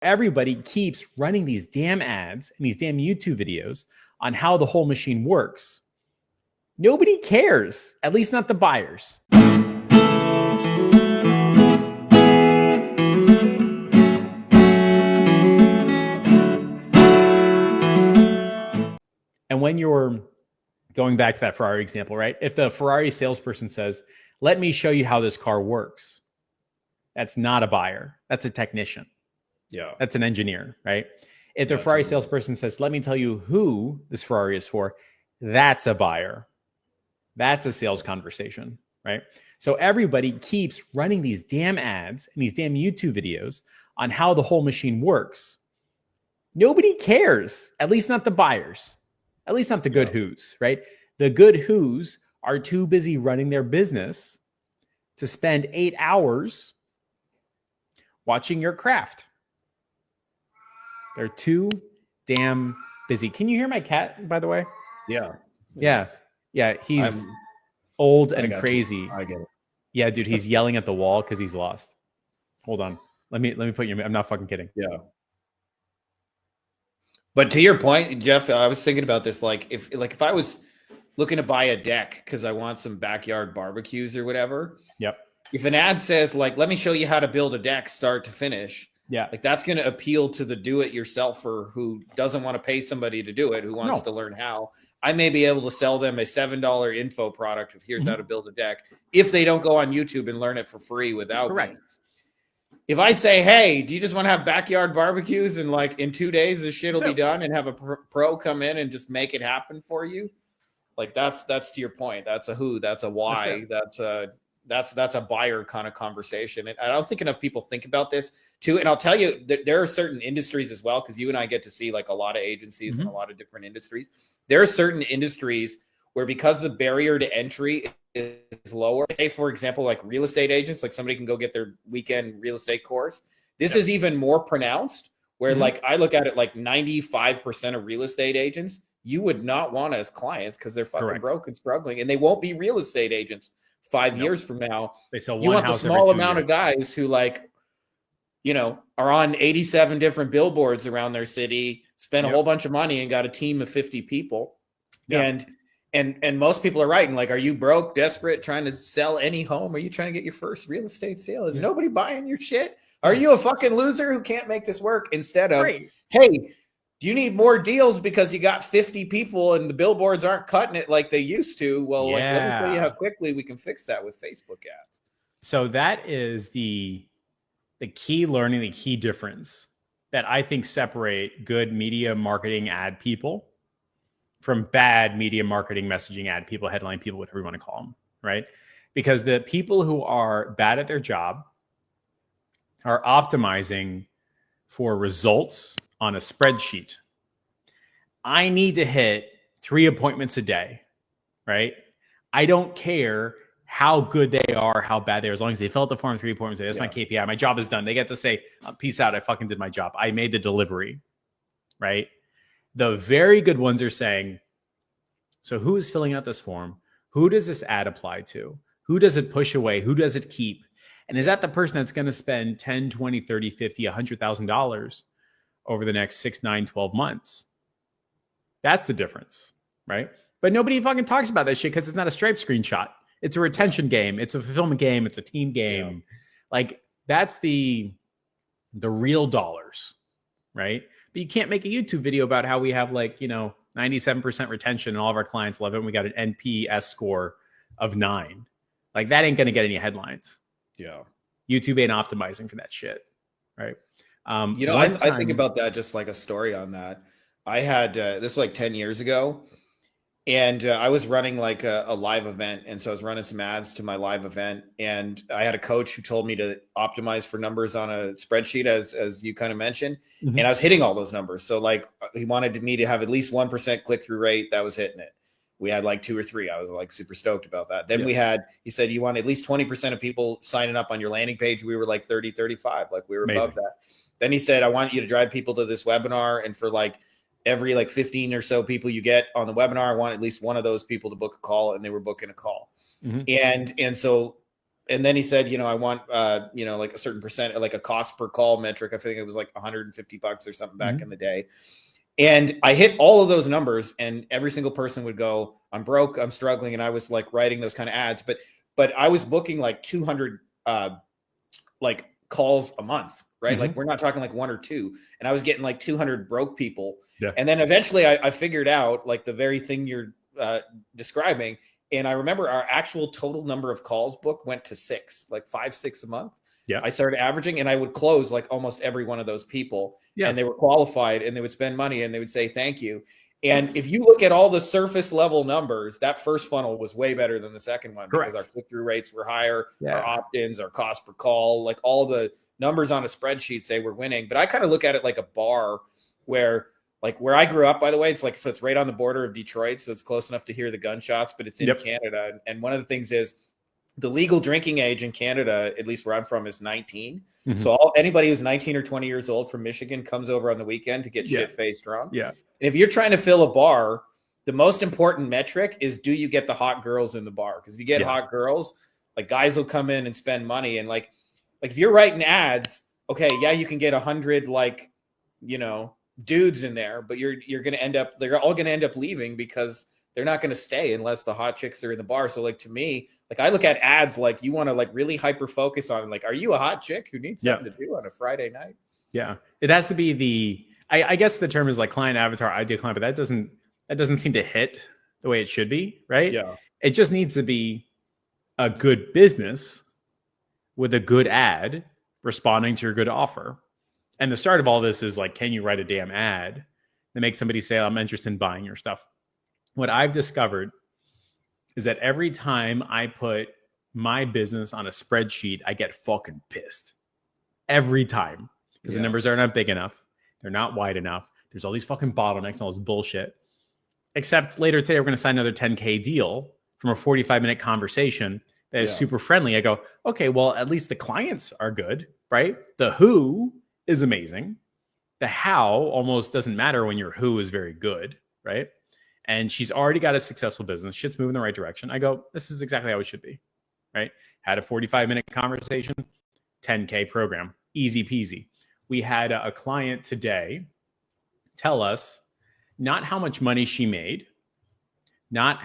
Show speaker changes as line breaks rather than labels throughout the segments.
Everybody keeps running these damn ads and these damn YouTube videos on how the whole machine works. Nobody cares, at least not the buyers. And when you're going back to that Ferrari example, right? If the Ferrari salesperson says, let me show you how this car works, that's not a buyer. That's a technician.
Yeah.
That's an engineer, right? If the Ferrari salesperson says, let me tell you who this Ferrari is for, that's a buyer. That's a sales conversation, right? So everybody keeps running these damn ads and these damn YouTube videos on how the whole machine works. Nobody cares, at least not the buyers, at least not the good who's, right? The good who's are too busy running their business to spend 8 hours watching your craft. They're too damn busy. Can you hear my cat, by the way?
Yeah.
Yeah. He's old and crazy.
I get it.
Yeah, dude, he's yelling at the wall because he's lost. Hold on. Let me put you. I'm not fucking kidding.
Yeah. But to your point, Jeff, I was thinking about this. Like if I was looking to buy a deck because I want some backyard barbecues or whatever.
Yep.
If an ad says like, let me show you how to build a deck start to finish.
Yeah.
Like that's going to appeal to the do-it-yourselfer who doesn't want to pay somebody to do it, who wants to learn how. I may be able to sell them a $7 info product of here's how to build a deck if they don't go on YouTube and learn it for free without me. If I say, hey, do you just want to have backyard barbecues and like in 2 days this shit will be done and have a pro come in and just make it happen for you? Like that's to your point. That's a who, that's a why, that's a buyer kind of conversation. And I don't think enough people think about this too. And I'll tell you that there are certain industries as well, because you and I get to see like a lot of agencies in a lot of different industries. There are certain industries where because the barrier to entry is lower, say for example, like real estate agents, like somebody can go get their weekend real estate course. This is even more pronounced where like I look at it like 95% of real estate agents, you would not want as clients because they're fucking broke and struggling and they won't be real estate agents 5 years from now.
They sell one
you want
house
the small
every 2
amount
years.
of guys who like, you know, are on 87 different billboards around their city, spend a whole bunch of money and got a team of 50 people. And most people are writing like, are you broke, desperate, trying to sell any home? Are you trying to get your first real estate sale? Is nobody buying your shit? Are you a fucking loser who can't make this work? Instead of, hey, do you need more deals because you got 50 people and the billboards aren't cutting it like they used to? Well, like, let me tell you how quickly we can fix that with Facebook ads.
So that is the key learning, the key difference that I think separate good media marketing ad people from bad media marketing messaging ad people, headline people, whatever you want to call them, right? Because the people who are bad at their job are optimizing for results on a spreadsheet. I need to hit 3 appointments a day, right? I don't care how good they are, how bad they are, as long as they fill out the form 3 appointments a day. That's my KPI. My job is done. They get to say, peace out. I fucking did my job. I made the delivery, right? The very good ones are saying, so who is filling out this form? Who does this ad apply to? Who does it push away? Who does it keep? And is that the person that's going to spend 10, 20, 30, 50, $100,000 over the next 6, 9, 12 months? That's the difference, right? But nobody fucking talks about that shit because it's not a Stripe screenshot. It's a retention game. It's a fulfillment game. It's a team game. Like that's the real dollars, right? But you can't make a YouTube video about how we have 97% retention and all of our clients love it. And we got an NPS score of 9. Like that ain't going to get any headlines.
Yeah.
YouTube ain't optimizing for that shit. Right.
I think about that, just like a story on that. I had, this was like 10 years ago. And I was running like a live event. And so I was running some ads to my live event. And I had a coach who told me to optimize for numbers on a spreadsheet, as you kind of mentioned. And I was hitting all those numbers. So like he wanted me to have at least 1% click-through rate. That was hitting it. We had like 2 or 3. I was like super stoked about that. Then he said, you want at least 20% of people signing up on your landing page. We were like 30, 35. Like we were above that. Then he said, I want you to drive people to this webinar. And for like every like 15 or so people you get on the webinar, I want at least one of those people to book a call, and they were booking a call. And so and then he said, I want, like a certain percent, like a cost per call metric. I think it was like $150 or something back in the day. And I hit all of those numbers, and every single person would go, I'm broke, I'm struggling. And I was like writing those kind of ads, but I was booking like 200 like calls a month, right? Like we're not talking like one or two. And I was getting like 200 broke people.
Yeah.
And then eventually I figured out like the very thing you're describing. And I remember our actual total number of calls booked went to 6, like 5, 6 a month.
Yeah.
I started averaging, and I would close like almost every one of those people.
Yeah.
And they were qualified, and they would spend money, and they would say thank you. And if you look at all the surface level numbers, that first funnel was way better than the second one.
Correct.
Because our click-through rates were higher,
Yeah.
our opt-ins, our cost per call, like all the numbers on a spreadsheet say we're winning. But I kind of look at it like a bar where I grew up, by the way, so it's right on the border of Detroit. So it's close enough to hear the gunshots, but it's in Canada. And one of the things is the legal drinking age in Canada, at least where I'm from, is 19. So anybody who's 19 or 20 years old from Michigan comes over on the weekend to get shit-faced drunk.
Yeah.
And if you're trying to fill a bar, the most important metric is, do you get the hot girls in the bar? Because if you get hot girls, like guys will come in and spend money. And like if you're writing ads, okay, yeah, you can get 100 dudes in there, but they're all going to end up leaving because they're not going to stay unless the hot chicks are in the bar. So like, to me, like I look at ads, like you want to like really hyper focus on, like, are you a hot chick who needs something to do on a Friday night?
Yeah. It has to be I guess the term is like client avatar, ideal client, but that doesn't seem to hit the way it should be. Right.
Yeah.
It just needs to be a good business with a good ad responding to your good offer. And the start of all this is like, can you write a damn ad that makes somebody say, I'm interested in buying your stuff? What I've discovered is that every time I put my business on a spreadsheet, I get fucking pissed. Every time. Because the numbers are not big enough. They're not wide enough. There's all these fucking bottlenecks and all this bullshit. Except later today, we're going to sign another 10K deal from a 45-minute conversation that is super friendly. I go, okay, well, at least the clients are good, right? The who is amazing. The how almost doesn't matter when your who is very good, right? And she's already got a successful business. Shit's moving in the right direction. I go, this is exactly how it should be, right? Had a 45-minute conversation, 10K program, easy peasy. We had a client today tell us not how much money she made, not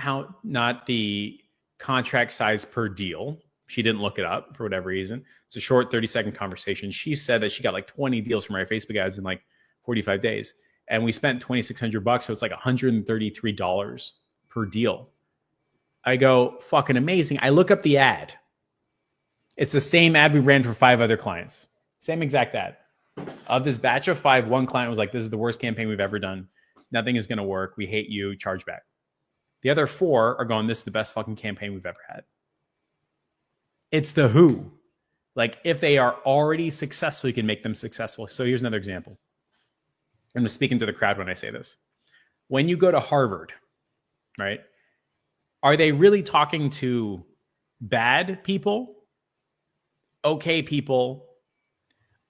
the contract size per deal. She didn't look it up for whatever reason. It's a short 30-second conversation. She said that she got like 20 deals from our Facebook ads in like 45 days. And we spent $2,600. So it's like $133 per deal. I go, fucking amazing. I look up the ad. It's the same ad we ran for 5 other clients. Same exact ad. Of this batch of 5, one client was like, this is the worst campaign we've ever done. Nothing is going to work. We hate you. Charge back. The other 4 are going, this is the best fucking campaign we've ever had. It's the who. Like, if they are already successful, you can make them successful. So here's another example. I'm speaking to the crowd when I say this. When you go to Harvard, right? Are they really talking to bad people, okay people,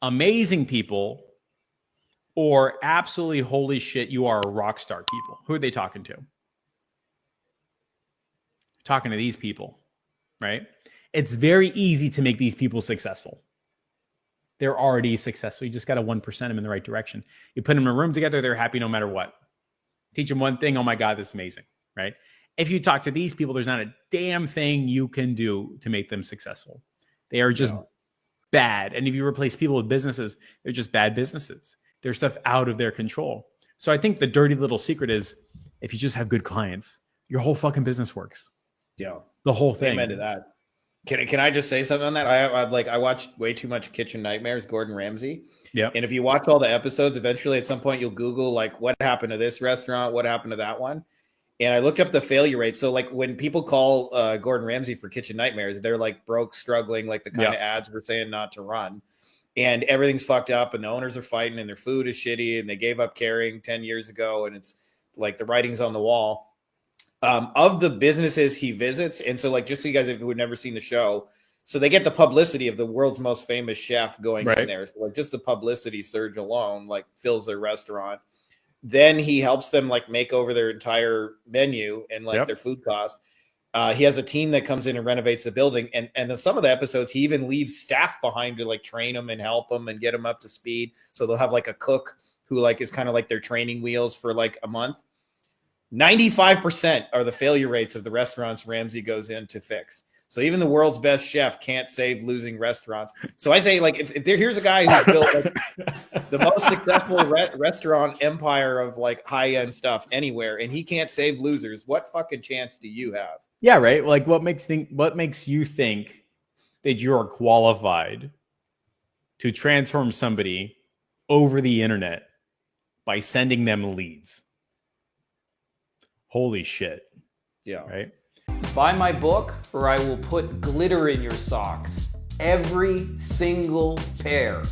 amazing people, or absolutely holy shit, you are a rock star people? Who are they talking to? Talking to these people, right? It's very easy to make these people successful. They're already successful. You just got to 1% them in the right direction. You put them in a room together, they're happy no matter what. Teach them one thing, oh my God, this is amazing, right? If you talk to these people, there's not a damn thing you can do to make them successful. They are just bad. And if you replace people with businesses, they're just bad businesses. There's stuff out of their control. So I think the dirty little secret is, if you just have good clients, your whole fucking business works.
Yeah.
The whole thing.
Amen to that. Can I just say something on that? I watched way too much Kitchen Nightmares, Gordon Ramsay.
Yeah.
And if you watch all the episodes, eventually at some point you'll Google like what happened to this restaurant, what happened to that one. And I looked up the failure rate. So like when people call Gordon Ramsay for Kitchen Nightmares, they're like broke, struggling, like the kind of ads we're saying not to run. And everything's fucked up and the owners are fighting and their food is shitty and they gave up caring 10 years ago. And it's like the writing's on the wall. Of the businesses he visits. And so like, just so you guys who have never seen the show, so they get the publicity of the world's most famous chef going in there. So like just the publicity surge alone, like fills their restaurant. Then he helps them like make over their entire menu and like their food costs. He has a team that comes in and renovates the building. And in some of the episodes, he even leaves staff behind to like train them and help them and get them up to speed. So they'll have like a cook who like is kind of like their training wheels for like a month. 95% are the failure rates of the restaurants Ramsey goes in to fix. So even the world's best chef can't save losing restaurants. So I say, like, if here's a guy who's built like the most successful restaurant empire of like high-end stuff anywhere, and he can't save losers, what fucking chance do you have?
Yeah, right. Like, what makes you think that you are qualified to transform somebody over the internet by sending them leads? Holy shit.
Yeah.
Right.
Buy my book or I will put glitter in your socks. Every single pair.